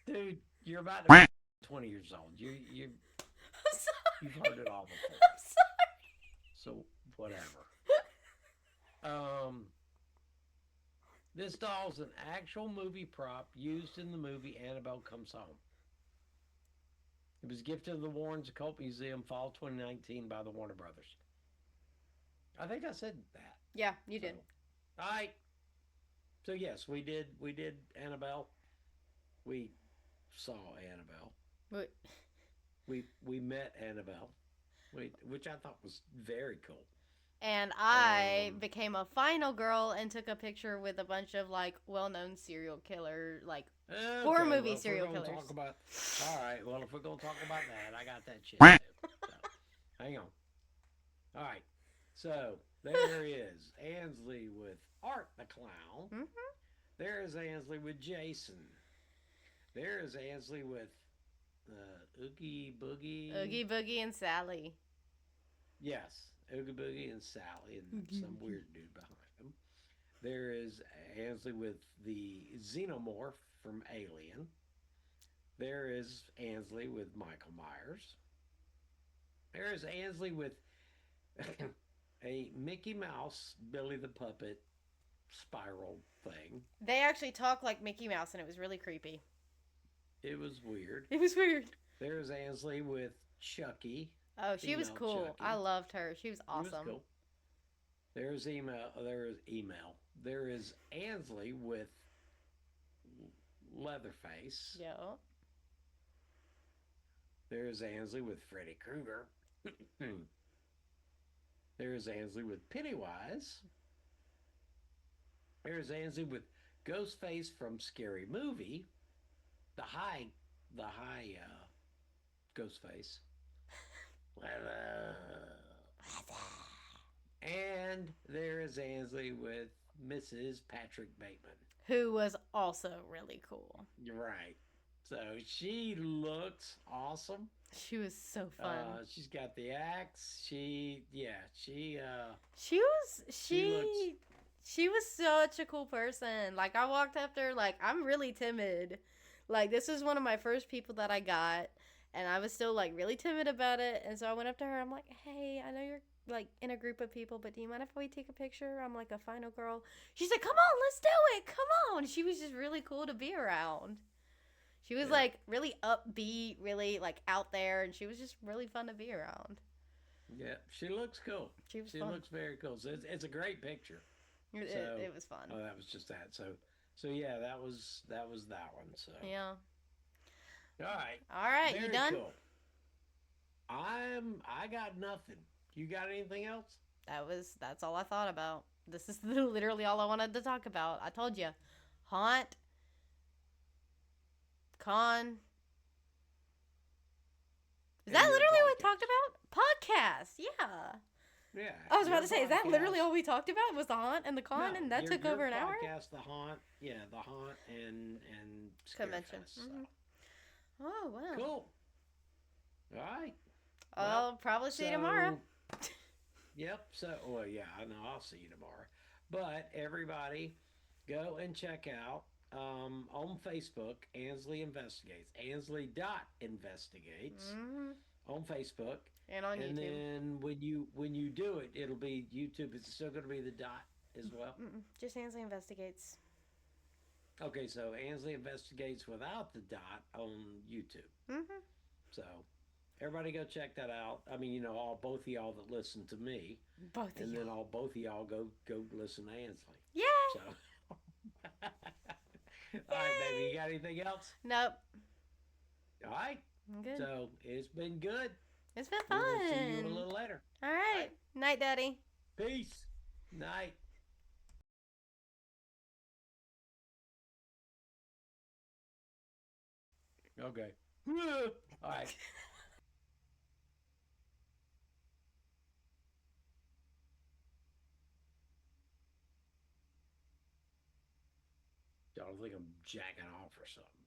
dude, you're about to be 20 years old. You I'm sorry. you've heard it all before. I'm sorry. So whatever. Um, this doll's an actual movie prop used in the movie Annabelle Comes Home. It was gifted to the Warren's Occult Museum fall 2019 by the Warner Brothers. I think I said that. Yeah, you did. All right. So yes, we did Annabelle. We saw Annabelle. But We met Annabelle, which I thought was very cool. And I became a final girl and took a picture with a bunch of like well-known serial killer, like Okay, horror movie well, serial if we're killers. gonna talk about, all right. Well, if we're gonna talk about that, I got that shit too. So, hang on. All right. So there is Ansley with Art the Clown. Mm-hmm. There is Ansley with Jason. There is Ansley with Oogie Boogie. Oogie Boogie and Sally. Yes, Oogie Boogie and Sally and some weird dude behind them. There is Ansley with the Xenomorph from Alien. There is Ansley with Michael Myers. There is Ansley with a Mickey Mouse, Billy the Puppet spiral thing. They actually talk like Mickey Mouse, and it was really creepy. It was weird. It was weird. There's Ansley with Chucky. Oh, she was cool. Chucky. I loved her. She was awesome. She was cool. There's email. There is email. There is Ansley with Leatherface. Yeah. There's Ansley with Freddy Krueger. There's Ansley with Pennywise. There's Ansley with Ghostface from Scary Movie. The high Ghostface. And there is Ansley with Mrs. Patrick Bateman, who was also really cool. You're right. So she looks awesome. She was so fun. She's got the axe. She was such a cool person. Like, I walked up to her, like, I'm really timid. Like, this was one of my first people that I got, and I was still, like, really timid about it. And so I went up to her. I'm like, hey, I know you're, like, in a group of people, but do you mind if we take a picture? I'm, like, a final girl. She's like, come on, let's do it. Come on. She was just really cool to be around. She was, like, really upbeat, really, like, out there, and she was just really fun to be around. Yeah, she looks cool. She fun. Looks very cool. So it's a great picture. It was fun. Oh, that was just that. So yeah, that was that one. So yeah. All right. Very You done? Cool. I got nothing. You got anything else? That's all I thought about. This is literally all I wanted to talk about. I told you, haunt, con. Is that literally what we talked about? Podcast. Yeah. Yeah. I was about to say, is that literally all we talked about? Was the haunt and the con, and that took over an hour? Podcast, the haunt, the haunt and convention. Fest, mm-hmm. Oh wow. Cool. All right. I'll probably see you tomorrow. Yep. So, well, yeah, I know I'll see you tomorrow. But everybody, go and check out on Facebook, Ansley Investigates. Ansley.investigates on Facebook. And on YouTube. And then when you do it, it'll be YouTube. It's still going to be the dot as well. Just Ansley Investigates. Okay, so Ansley Investigates without the dot on YouTube. Mm-hmm. So everybody go check that out. I mean, both of y'all that listen to me. Both of then both of y'all go listen to Ansley. Yay! So. All right, baby. You got anything else? Nope. All right. I'm good. So it's been good. It's been fun. We'll see you a little later. All right. Night, Daddy. Peace. Night. Okay. All right. Y'all think I'm jacking off or something.